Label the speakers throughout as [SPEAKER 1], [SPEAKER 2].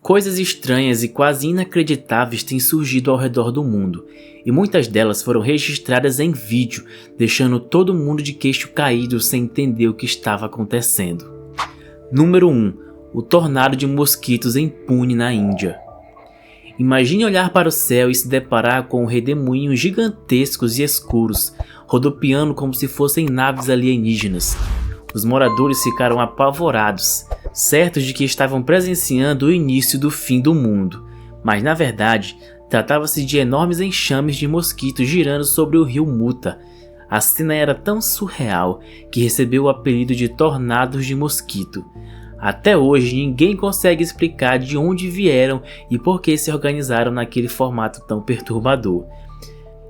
[SPEAKER 1] Coisas estranhas e quase inacreditáveis têm surgido ao redor do mundo, e muitas delas foram registradas em vídeo, deixando todo mundo de queixo caído sem entender o que estava acontecendo. Número 1. O tornado de mosquitos em Pune, na Índia. Imagine olhar para o céu e se deparar com redemoinhos gigantescos e escuros, rodopiando como se fossem naves alienígenas. Os moradores ficaram apavorados, certos de que estavam presenciando o início do fim do mundo, mas na verdade tratava-se de enormes enxames de mosquitos girando sobre o rio Muta. A cena era tão surreal que recebeu o apelido de tornados de mosquito. Até hoje ninguém consegue explicar de onde vieram e por que se organizaram naquele formato tão perturbador.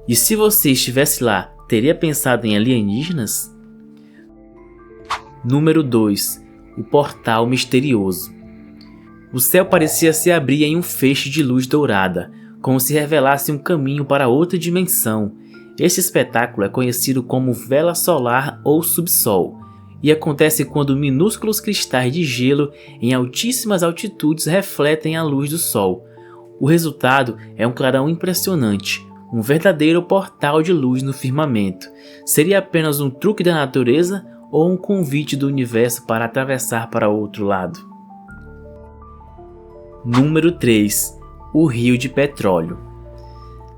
[SPEAKER 1] E se você estivesse lá, teria pensado em alienígenas? Número 2. O portal misterioso. O céu parecia se abrir em um feixe de luz dourada, como se revelasse um caminho para outra dimensão. Este espetáculo é conhecido como vela solar ou subsol, e acontece quando minúsculos cristais de gelo em altíssimas altitudes refletem a luz do sol. O resultado é um clarão impressionante, um verdadeiro portal de luz no firmamento. Seria apenas um truque da natureza ou um convite do universo para atravessar para outro lado? Número 3. O Rio de Petróleo.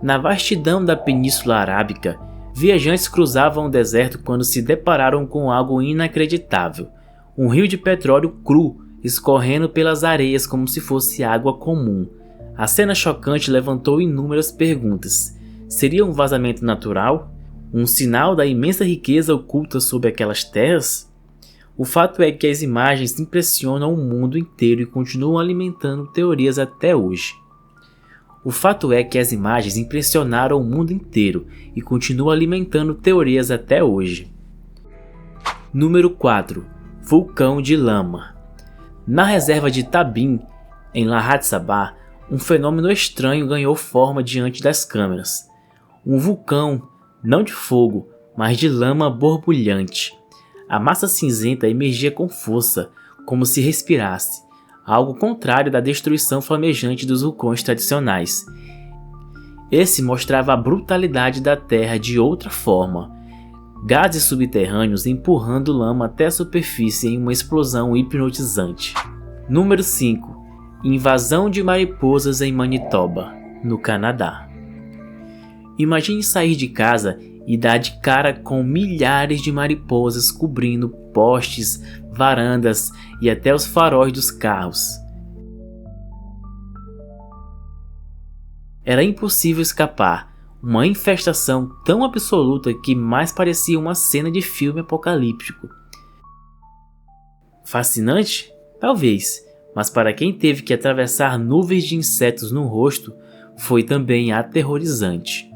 [SPEAKER 1] Na vastidão da Península Arábica, viajantes cruzavam o deserto quando se depararam com algo inacreditável. Um rio de petróleo cru escorrendo pelas areias como se fosse água comum. A cena chocante levantou inúmeras perguntas. Seria um vazamento natural? Um sinal da imensa riqueza oculta sob aquelas terras? O fato é que as imagens impressionam o mundo inteiro e continuam alimentando teorias até hoje. Número 4. Vulcão de lama. Na reserva de Tabin, em Lhasa, um fenômeno estranho ganhou forma diante das câmeras. Um vulcão, não de fogo, mas de lama borbulhante. A massa cinzenta emergia com força, como se respirasse, algo contrário da destruição flamejante dos vulcões tradicionais. Esse mostrava a brutalidade da Terra de outra forma. Gases subterrâneos empurrando lama até a superfície em uma explosão hipnotizante. Número 5. Invasão de mariposas em Manitoba, no Canadá. Imagine sair de casa e dar de cara com milhares de mariposas cobrindo postes, varandas e até os faróis dos carros. Era impossível escapar, uma infestação tão absoluta que mais parecia uma cena de filme apocalíptico. Fascinante? Talvez, mas para quem teve que atravessar nuvens de insetos no rosto, foi também aterrorizante.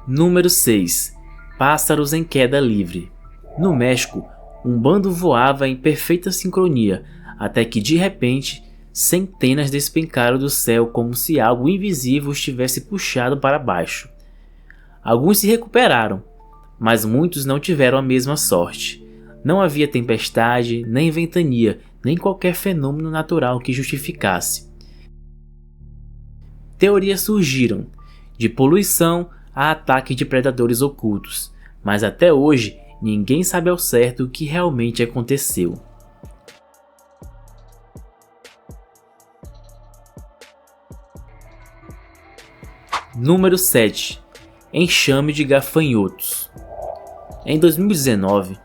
[SPEAKER 1] Número 6. Pássaros em queda livre. No México, um bando voava em perfeita sincronia, até que de repente, centenas despencaram do céu como se algo invisível os tivesse puxado para baixo. Alguns se recuperaram, mas muitos não tiveram a mesma sorte. Não havia tempestade, nem ventania, nem qualquer fenômeno natural que justificasse. Teorias surgiram, de poluição a ataque de predadores ocultos, mas até hoje ninguém sabe ao certo o que realmente aconteceu. Número 7. Enxame de gafanhotos. Em 2019,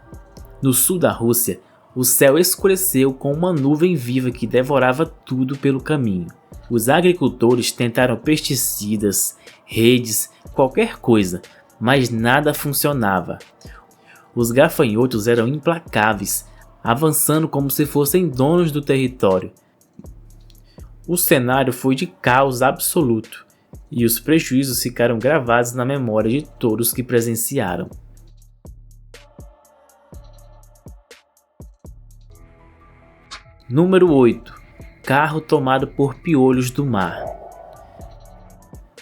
[SPEAKER 1] no sul da Rússia, o céu escureceu com uma nuvem viva que devorava tudo pelo caminho. Os agricultores tentaram pesticidas, redes, qualquer coisa, mas nada funcionava. Os gafanhotos eram implacáveis, avançando como se fossem donos do território. O cenário foi de caos absoluto, e os prejuízos ficaram gravados na memória de todos que presenciaram. Número 8. Carro tomado por piolhos do mar.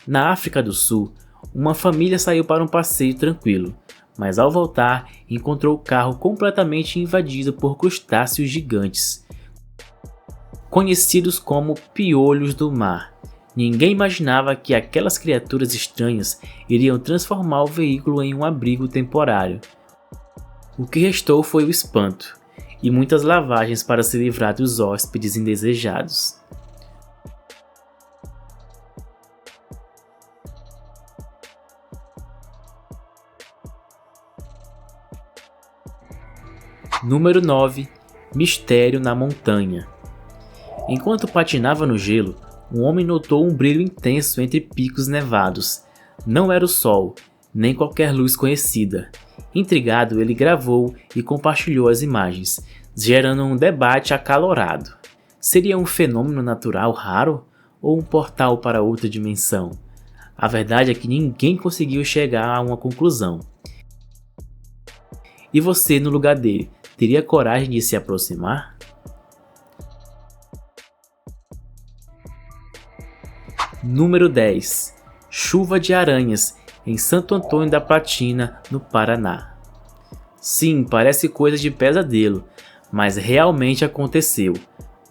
[SPEAKER 1] Na África do Sul, uma família saiu para um passeio tranquilo, mas ao voltar encontrou o carro completamente invadido por crustáceos gigantes, conhecidos como piolhos do mar. Ninguém imaginava que aquelas criaturas estranhas iriam transformar o veículo em um abrigo temporário. O que restou foi o espanto e muitas lavagens para se livrar dos hóspedes indesejados. Número 9. Mistério na montanha. Enquanto patinava no gelo, um homem notou um brilho intenso entre picos nevados. Não era o sol, nem qualquer luz conhecida. Intrigado, ele gravou e compartilhou as imagens, gerando um debate acalorado. Seria um fenômeno natural raro ou um portal para outra dimensão? A verdade é que ninguém conseguiu chegar a uma conclusão. E você, no lugar dele, teria coragem de se aproximar? Número 10. Chuva de aranhas em Santo Antônio da Platina, no Paraná. Sim, parece coisa de pesadelo, mas realmente aconteceu.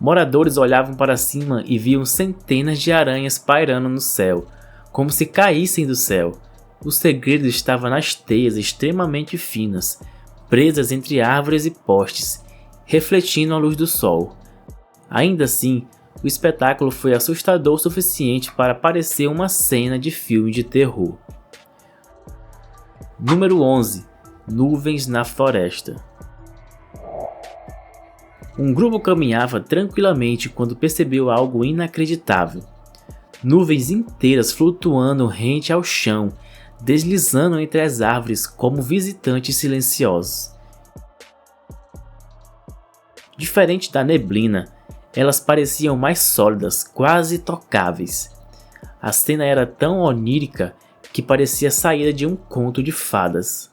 [SPEAKER 1] Moradores olhavam para cima e viam centenas de aranhas pairando no céu, como se caíssem do céu. O segredo estava nas teias extremamente finas, presas entre árvores e postes, refletindo a luz do sol. Ainda assim, o espetáculo foi assustador o suficiente para parecer uma cena de filme de terror. Número 11. Nuvens na floresta. Um grupo caminhava tranquilamente quando percebeu algo inacreditável. Nuvens inteiras flutuando rente ao chão, deslizando entre as árvores como visitantes silenciosos. Diferente da neblina, elas pareciam mais sólidas, quase tocáveis. A cena era tão onírica que parecia saída de um conto de fadas.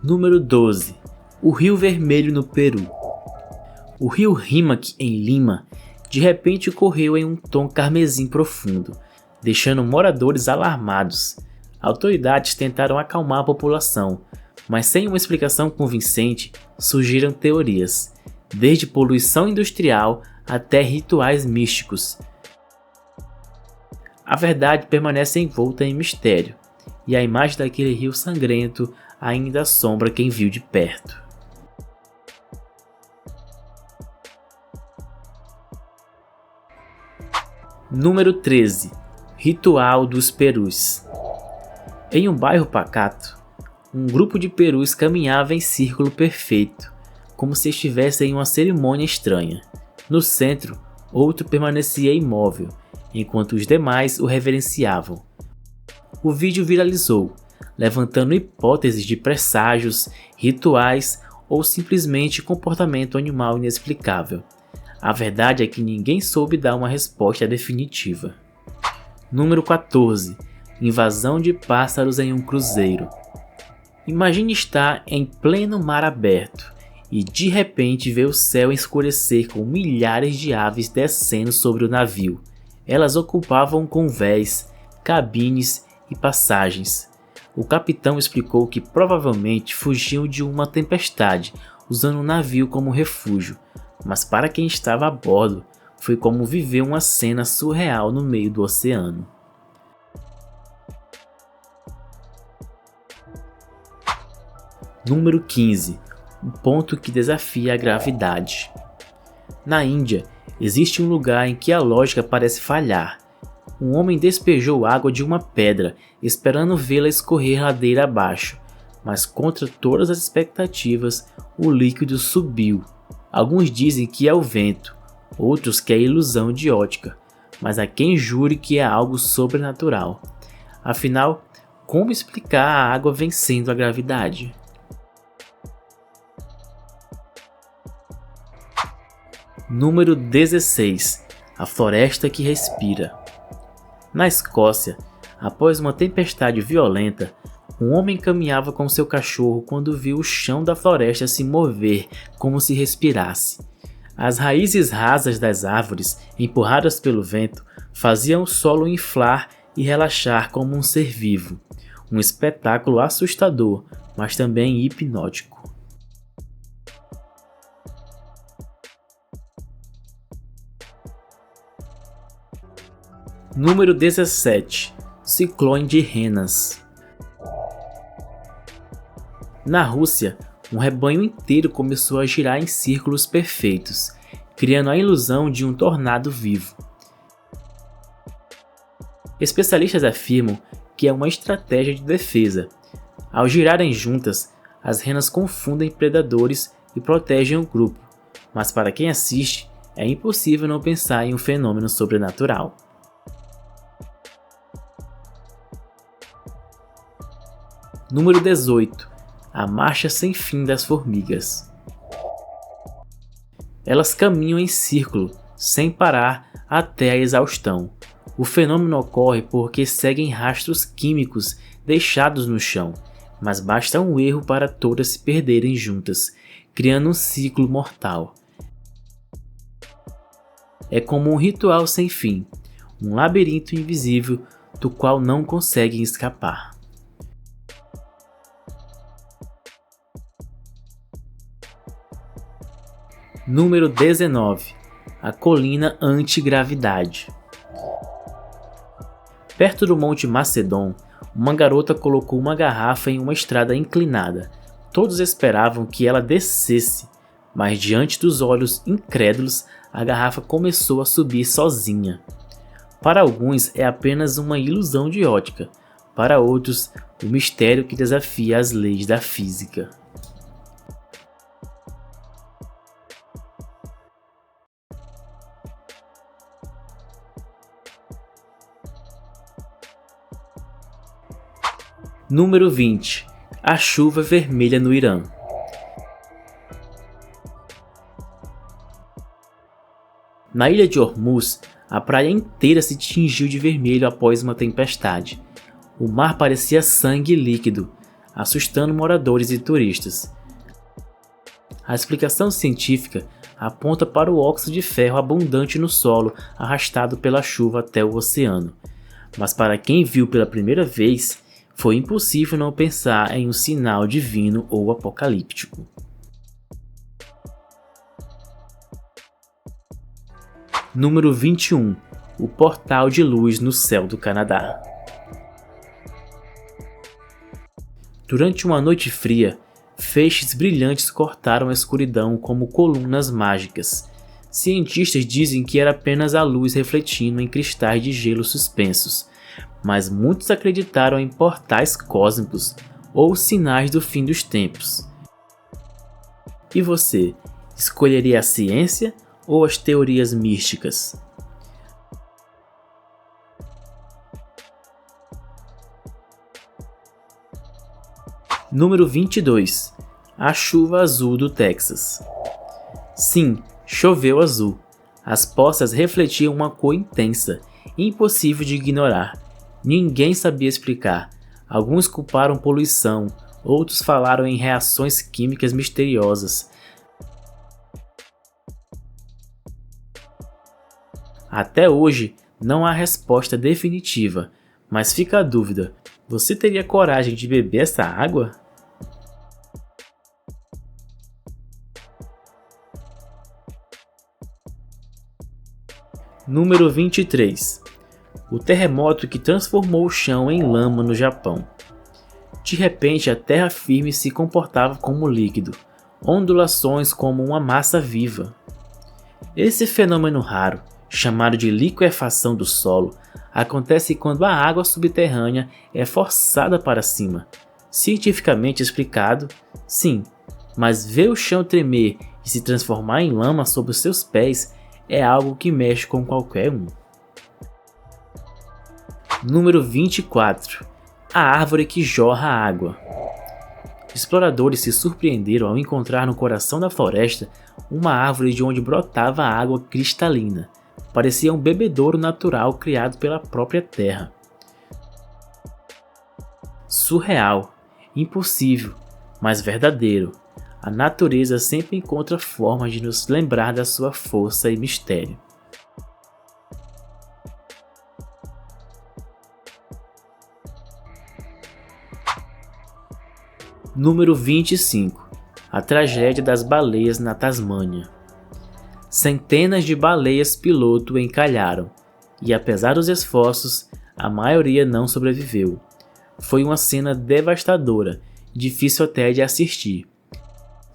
[SPEAKER 1] Número 12. O Rio Vermelho no Peru. O rio Rímac, em Lima, de repente correu em um tom carmesim profundo, deixando moradores alarmados. Autoridades tentaram acalmar a população, mas sem uma explicação convincente, surgiram teorias, desde poluição industrial até rituais místicos. A verdade permanece envolta em mistério, e a imagem daquele rio sangrento ainda assombra quem viu de perto. Número 13. Ritual dos Perus. Em um bairro pacato, um grupo de perus caminhava em círculo perfeito, como se estivesse em uma cerimônia estranha. No centro, outro permanecia imóvel, enquanto os demais o reverenciavam. O vídeo viralizou, levantando hipóteses de presságios, rituais ou simplesmente comportamento animal inexplicável. A verdade é que ninguém soube dar uma resposta definitiva. Número 14. Invasão de pássaros em um cruzeiro. Imagine estar em pleno mar aberto e de repente ver o céu escurecer com milhares de aves descendo sobre o navio. Elas ocupavam convés, cabines e passagens. O capitão explicou que provavelmente fugiam de uma tempestade, usando o navio como refúgio, mas para quem estava a bordo, foi como viver uma cena surreal no meio do oceano. Número 15. Um ponto que desafia a gravidade. Na Índia, existe um lugar em que a lógica parece falhar. Um homem despejou água de uma pedra, esperando vê-la escorrer ladeira abaixo, mas contra todas as expectativas, o líquido subiu. Alguns dizem que é o vento, outros que é ilusão de ótica, mas há quem jure que é algo sobrenatural. Afinal, como explicar a água vencendo a gravidade? Número 16. A floresta que respira. Na Escócia, após uma tempestade violenta, um homem caminhava com seu cachorro quando viu o chão da floresta se mover como se respirasse. As raízes rasas das árvores, empurradas pelo vento, faziam o solo inflar e relaxar como um ser vivo. Um espetáculo assustador, mas também hipnótico. Número 17. Ciclone de renas. Na Rússia, um rebanho inteiro começou a girar em círculos perfeitos, criando a ilusão de um tornado vivo. Especialistas afirmam que é uma estratégia de defesa. Ao girarem juntas, as renas confundem predadores e protegem o grupo, mas para quem assiste, é impossível não pensar em um fenômeno sobrenatural. Número 18. A marcha sem fim das formigas. Elas caminham em círculo, sem parar, até a exaustão. O fenômeno ocorre porque seguem rastros químicos deixados no chão, mas basta um erro para todas se perderem juntas, criando um ciclo mortal. É como um ritual sem fim, um labirinto invisível do qual não conseguem escapar. Número 19. A colina antigravidade. Perto do Monte Macedon, uma garota colocou uma garrafa em uma estrada inclinada. Todos esperavam que ela descesse, mas diante dos olhos incrédulos, a garrafa começou a subir sozinha. Para alguns é apenas uma ilusão de ótica, para outros, um mistério que desafia as leis da física. Número 20. A chuva vermelha no Irã. Na ilha de Hormuz, a praia inteira se tingiu de vermelho após uma tempestade. O mar parecia sangue líquido, assustando moradores e turistas. A explicação científica aponta para o óxido de ferro abundante no solo arrastado pela chuva até o oceano. Mas para quem viu pela primeira vez, foi impossível não pensar em um sinal divino ou apocalíptico. Número 21. O portal de luz no céu do Canadá. Durante uma noite fria, feixes brilhantes cortaram a escuridão como colunas mágicas. Cientistas dizem que era apenas a luz refletindo em cristais de gelo suspensos, mas muitos acreditaram em portais cósmicos ou sinais do fim dos tempos. E você, escolheria a ciência ou as teorias místicas? Número 22. A chuva azul do Texas. Sim, choveu azul. As poças refletiam uma cor intensa, impossível de ignorar. Ninguém sabia explicar. Alguns culparam poluição, outros falaram em reações químicas misteriosas. Até hoje, não há resposta definitiva, mas fica a dúvida: você teria coragem de beber essa água? Número 23. O terremoto que transformou o chão em lama no Japão. De repente, a terra firme se comportava como líquido, ondulações como uma massa viva. Esse fenômeno raro, chamado de liquefação do solo, acontece quando a água subterrânea é forçada para cima. Cientificamente explicado, sim, mas ver o chão tremer e se transformar em lama sob os seus pés é algo que mexe com qualquer um. Número 24. A árvore que jorra água. Exploradores se surpreenderam ao encontrar no coração da floresta uma árvore de onde brotava água cristalina. Parecia um bebedouro natural criado pela própria terra. Surreal, impossível, mas verdadeiro. a natureza sempre encontra formas de nos lembrar da sua força e mistério. Número 25. A tragédia das baleias na Tasmânia. Centenas de baleias-piloto encalharam, e apesar dos esforços, a maioria não sobreviveu. Foi uma cena devastadora, difícil até de assistir.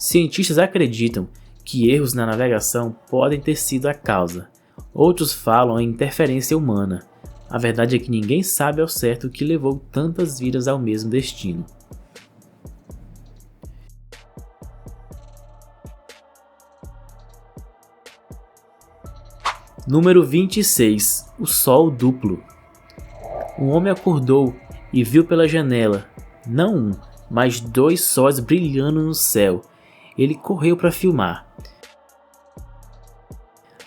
[SPEAKER 1] Cientistas acreditam que erros na navegação podem ter sido a causa. Outros falam em interferência humana. A verdade é que ninguém sabe ao certo o que levou tantas vidas ao mesmo destino. Número 26. O Sol Duplo. Um homem acordou e viu pela janela, não um, mas 2 sóis brilhando no céu. Ele correu para filmar.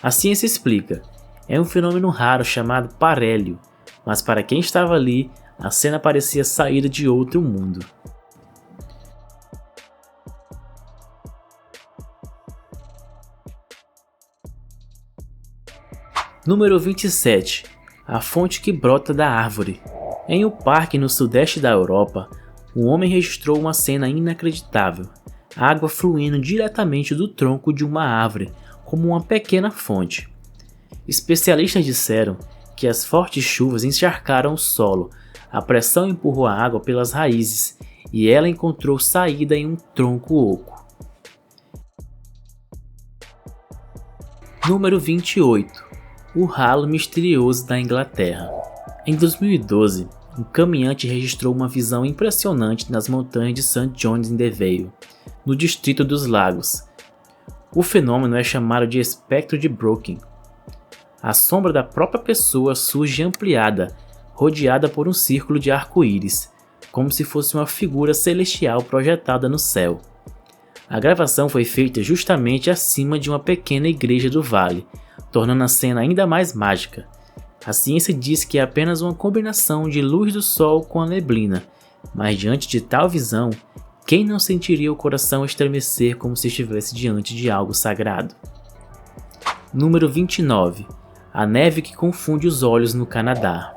[SPEAKER 1] A ciência explica. É um fenômeno raro chamado parélio, mas para quem estava ali, a cena parecia saída de outro mundo. Número 27. A fonte que brota da árvore. Em um parque no sudeste da Europa, um homem registrou uma cena inacreditável. Água fluindo diretamente do tronco de uma árvore, como uma pequena fonte. Especialistas disseram que as fortes chuvas encharcaram o solo, a pressão empurrou a água pelas raízes e ela encontrou saída em um tronco oco. Número 28. O ralo misterioso da Inglaterra. Em 2012, um caminhante registrou uma visão impressionante nas montanhas de St. John's in the Vale, no distrito dos Lagos. O fenômeno é chamado de espectro de Brocken. A sombra da própria pessoa surge ampliada, rodeada por um círculo de arco-íris, como se fosse uma figura celestial projetada no céu. A gravação foi feita justamente acima de uma pequena igreja do vale, tornando a cena ainda mais mágica. A ciência diz que é apenas uma combinação de luz do sol com a neblina, mas diante de tal visão, quem não sentiria o coração estremecer como se estivesse diante de algo sagrado? Número 29. A neve que confunde os olhos no Canadá.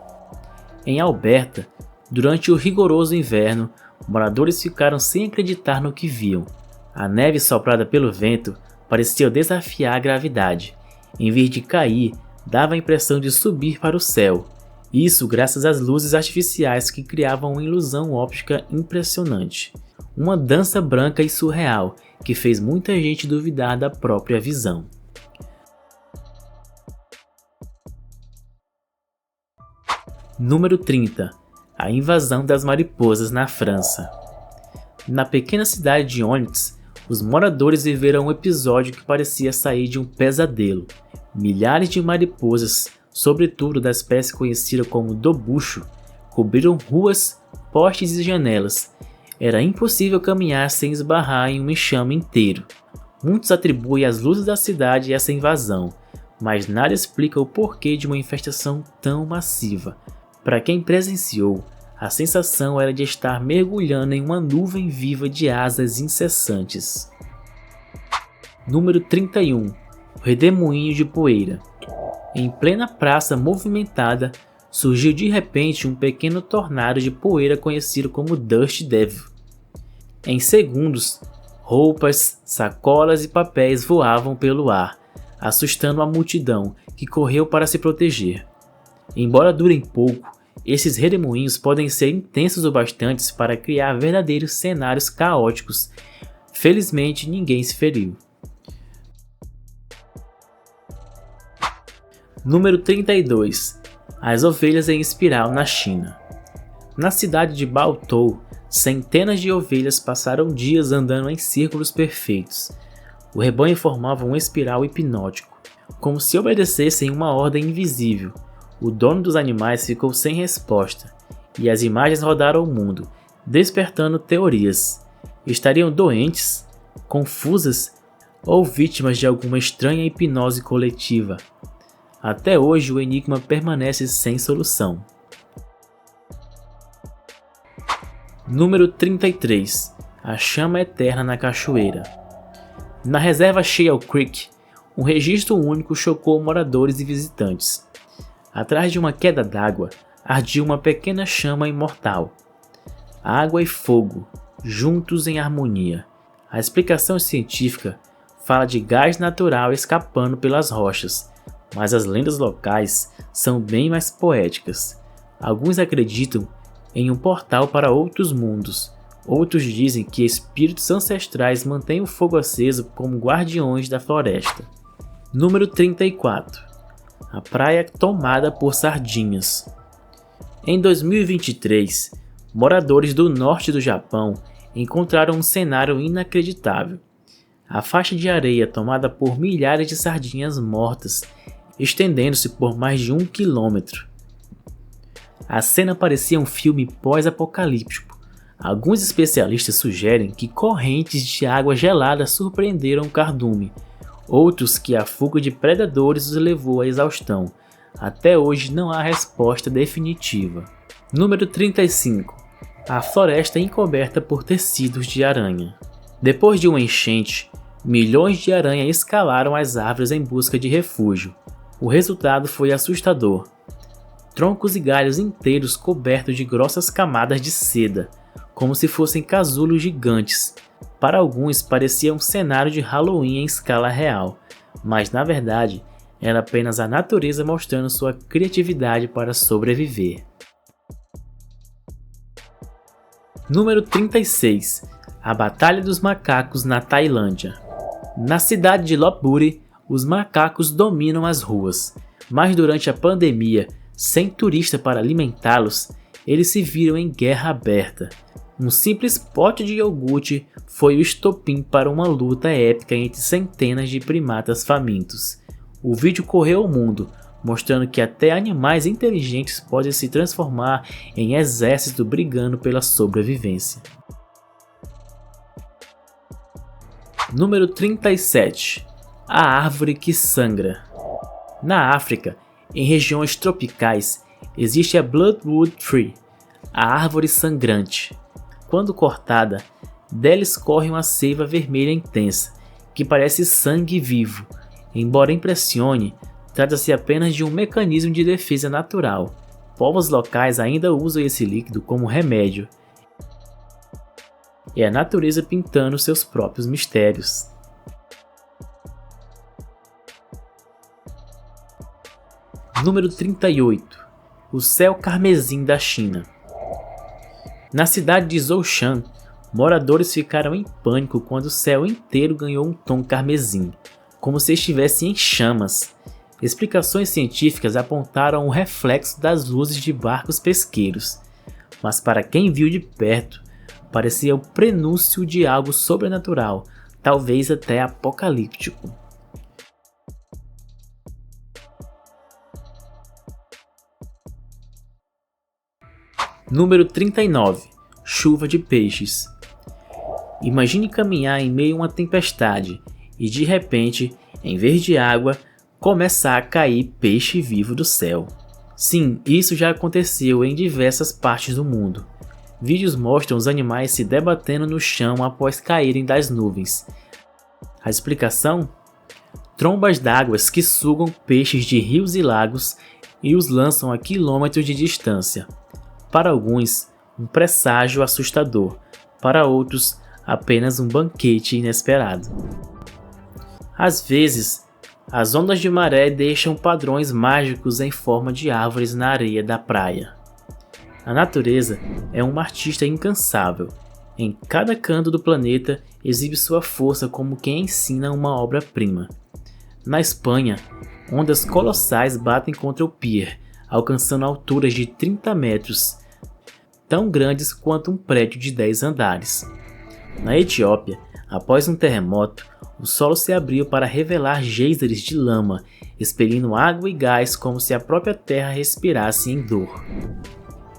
[SPEAKER 1] Em Alberta, durante o rigoroso inverno, moradores ficaram sem acreditar no que viam. A neve soprada pelo vento parecia desafiar a gravidade. Em vez de cair, dava a impressão de subir para o céu. Isso graças às luzes artificiais que criavam uma ilusão óptica impressionante. Uma dança branca e surreal que fez muita gente duvidar da própria visão. Número 30. A invasão das mariposas na França. Na pequena cidade de Onyx, os moradores viveram um episódio que parecia sair de um pesadelo. Milhares de mariposas, sobretudo da espécie conhecida como dobucho, cobriram ruas, postes e janelas. Era impossível caminhar sem esbarrar em um enxame inteiro. Muitos atribuem às luzes da cidade essa invasão, mas nada explica o porquê de uma infestação tão massiva. Para quem presenciou, a sensação era de estar mergulhando em uma nuvem viva de asas incessantes. Número 31. O redemoinho de poeira. Em plena praça movimentada, surgiu de repente um pequeno tornado de poeira conhecido como Dust Devil. Em segundos, roupas, sacolas e papéis voavam pelo ar, assustando a multidão que correu para se proteger. Embora durem pouco, esses redemoinhos podem ser intensos o bastante para criar verdadeiros cenários caóticos. Felizmente, ninguém se feriu. Número 32. As ovelhas em espiral na China. Na cidade de Baotou, centenas de ovelhas passaram dias andando em círculos perfeitos. O rebanho formava um espiral hipnótico, como se obedecessem uma ordem invisível. O dono dos animais ficou sem resposta, e as imagens rodaram o mundo, despertando teorias. Estariam doentes, confusas ou vítimas de alguma estranha hipnose coletiva? Até hoje o enigma permanece sem solução. Número 33. a chama eterna na cachoeira. Na reserva Shale Creek, um registro único chocou moradores e visitantes. Atrás de uma queda d'água, ardia uma pequena chama imortal. Água e fogo, juntos em harmonia. A explicação científica fala de gás natural escapando pelas rochas, mas as lendas locais são bem mais poéticas. Alguns acreditam em um portal para outros mundos. Outros dizem que espíritos ancestrais mantêm o fogo aceso como guardiões da floresta. Número 34. A praia tomada por sardinhas. Em 2023, moradores do norte do Japão encontraram um cenário inacreditável. A faixa de areia tomada por milhares de sardinhas mortas, estendendo-se por mais de 1 quilômetro. A cena parecia um filme pós-apocalíptico. Alguns especialistas sugerem que correntes de água gelada surpreenderam o cardume, outros que a fuga de predadores os levou à exaustão. Até hoje não há resposta definitiva. Número 35. A floresta encoberta por tecidos de aranha. Depois de uma enchente, milhões de aranhas escalaram as árvores em busca de refúgio. O resultado foi assustador. Troncos e galhos inteiros cobertos de grossas camadas de seda, como se fossem casulos gigantes. Para alguns parecia um cenário de Halloween em escala real, mas na verdade era apenas a natureza mostrando sua criatividade para sobreviver. Número 36. A Batalha dos Macacos na Tailândia. Na cidade de Lopburi, os macacos dominam as ruas, mas durante a pandemia, sem turista para alimentá-los, eles se viram em guerra aberta. Um simples pote de iogurte foi o estopim para uma luta épica entre centenas de primatas famintos. O vídeo correu ao mundo, mostrando que até animais inteligentes podem se transformar em exército brigando pela sobrevivência. Número 37. A árvore que sangra. Na África, em regiões tropicais, existe a Bloodwood Tree, a árvore sangrante. Quando cortada, dela escorre uma seiva vermelha intensa, que parece sangue vivo. Embora impressione, trata-se apenas de um mecanismo de defesa natural. Povos locais ainda usam esse líquido como remédio. É a natureza pintando seus próprios mistérios. Número 38. O céu carmesim da China. Na cidade de Zhoushan, moradores ficaram em pânico quando o céu inteiro ganhou um tom carmesim, como se estivesse em chamas. Explicações científicas apontaram o reflexo das luzes de barcos pesqueiros, mas para quem viu de perto, parecia o prenúncio de algo sobrenatural, talvez até apocalíptico. Número 39. Chuva de peixes. Imagine caminhar em meio a uma tempestade e de repente, em vez de água, começar a cair peixe vivo do céu. Sim, isso já aconteceu em diversas partes do mundo. Vídeos mostram os animais se debatendo no chão após caírem das nuvens. A explicação? Trombas d'água que sugam peixes de rios e lagos e os lançam a quilômetros de distância. Para alguns, um presságio assustador. Para outros, apenas um banquete inesperado. Às vezes, as ondas de maré deixam padrões mágicos em forma de árvores na areia da praia. A natureza é uma artista incansável. Em cada canto do planeta exibe sua força como quem ensina uma obra-prima. Na Espanha, ondas colossais batem contra o pier, alcançando alturas de 30 metros, tão grandes quanto um prédio de 10 andares. Na Etiópia, após um terremoto, o solo se abriu para revelar geysers de lama, expelindo água e gás como se a própria terra respirasse em dor.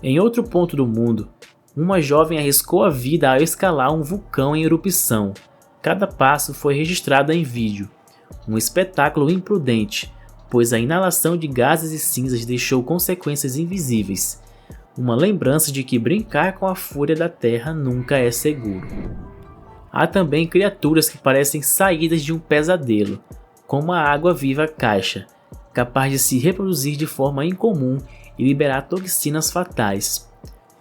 [SPEAKER 1] Em outro ponto do mundo, uma jovem arriscou a vida ao escalar um vulcão em erupção. Cada passo foi registrado em vídeo. Um espetáculo imprudente, pois a inalação de gases e cinzas deixou consequências invisíveis. Uma lembrança de que brincar com a fúria da terra nunca é seguro. Há também criaturas que parecem saídas de um pesadelo, como a água-viva caixa, capaz de se reproduzir de forma incomum e liberar toxinas fatais.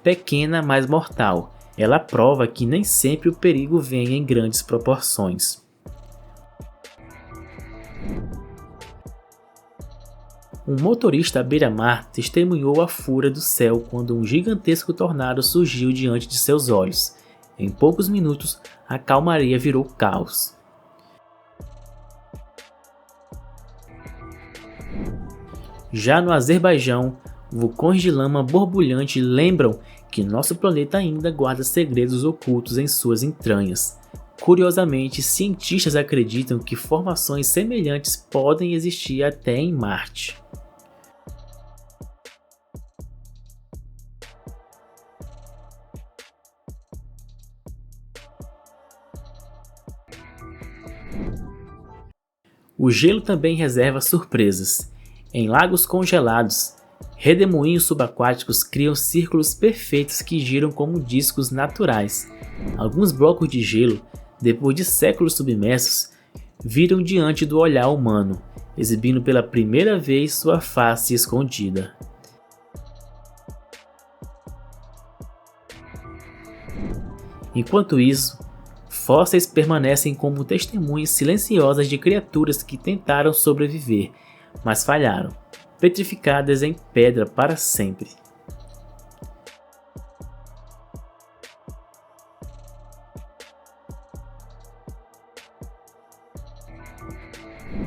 [SPEAKER 1] Pequena, mas mortal, ela prova que nem sempre o perigo vem em grandes proporções. Um motorista à beira-mar testemunhou a fúria do céu quando um gigantesco tornado surgiu diante de seus olhos. Em poucos minutos, a calmaria virou caos. Já no Azerbaijão, vulcões de lama borbulhante lembram que nosso planeta ainda guarda segredos ocultos em suas entranhas. Curiosamente, cientistas acreditam que formações semelhantes podem existir até em Marte. O gelo também reserva surpresas. Em lagos congelados, redemoinhos subaquáticos criam círculos perfeitos que giram como discos naturais. Alguns blocos de gelo, depois de séculos submersos, viram diante do olhar humano, exibindo pela primeira vez sua face escondida. Enquanto isso, fósseis permanecem como testemunhas silenciosas de criaturas que tentaram sobreviver, mas falharam, petrificadas em pedra para sempre.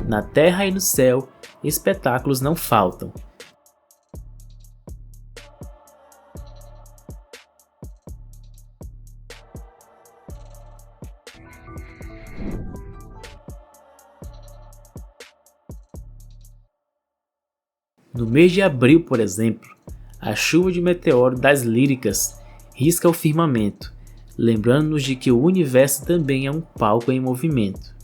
[SPEAKER 1] Na terra e no céu, espetáculos não faltam. No mês de abril, por exemplo, a chuva de meteoro das Líricas risca o firmamento, lembrando-nos de que o universo também é um palco em movimento.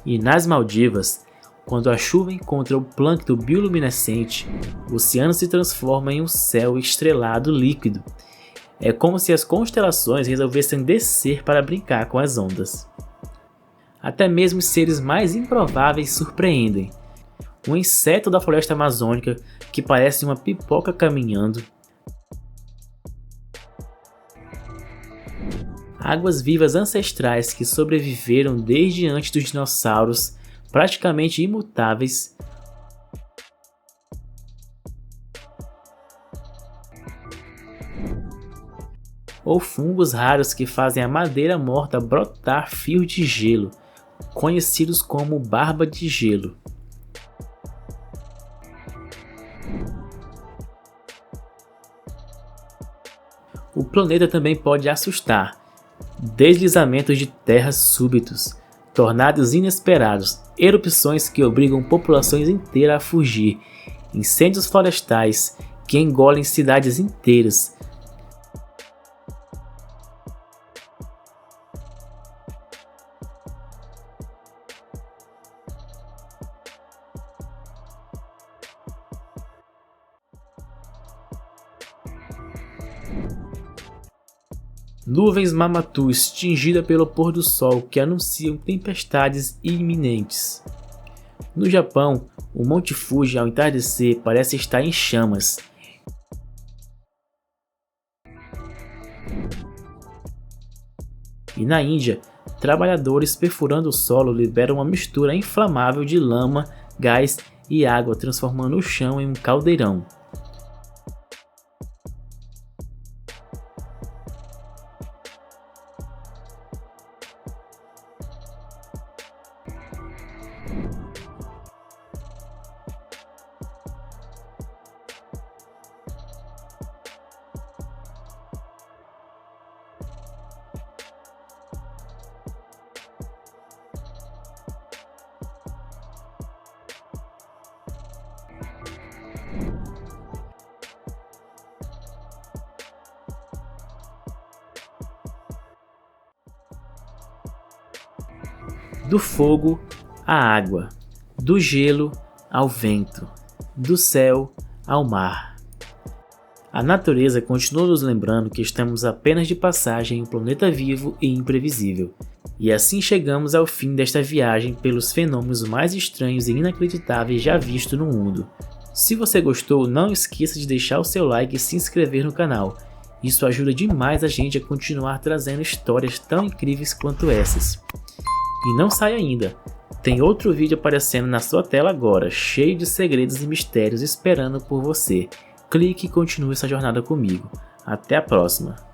[SPEAKER 1] E nas Maldivas, quando a chuva encontra o plâncton bioluminescente, o oceano se transforma em um céu estrelado líquido. É como se as constelações resolvessem descer para brincar com as ondas. Até mesmo os seres mais improváveis surpreendem. Um inseto da floresta amazônica que parece uma pipoca caminhando. Águas vivas ancestrais que sobreviveram desde antes dos dinossauros, praticamente imutáveis. Ou fungos raros que fazem a madeira morta brotar fios de gelo, conhecidos como barba de gelo. O planeta também pode assustar. Deslizamentos de terras súbitos, tornados inesperados, erupções que obrigam populações inteiras a fugir, incêndios florestais que engolem cidades inteiras. Nuvens mamatus tingidas pelo pôr do sol que anunciam tempestades iminentes. No Japão, o Monte Fuji ao entardecer parece estar em chamas. E na Índia, trabalhadores perfurando o solo liberam uma mistura inflamável de lama, gás e água, transformando o chão em um caldeirão. do fogo à água, do gelo ao vento, do céu ao mar. A natureza continua nos lembrando que estamos apenas de passagem em um planeta vivo e imprevisível. E assim chegamos ao fim desta viagem pelos fenômenos mais estranhos e inacreditáveis já vistos no mundo. Se você gostou, não esqueça de deixar o seu like e se inscrever no canal. Isso ajuda demais a gente a continuar trazendo histórias tão incríveis quanto essas. E não sai ainda! Tem outro vídeo aparecendo na sua tela agora, cheio de segredos e mistérios esperando por você. Clique e continue essa jornada comigo. Até a próxima!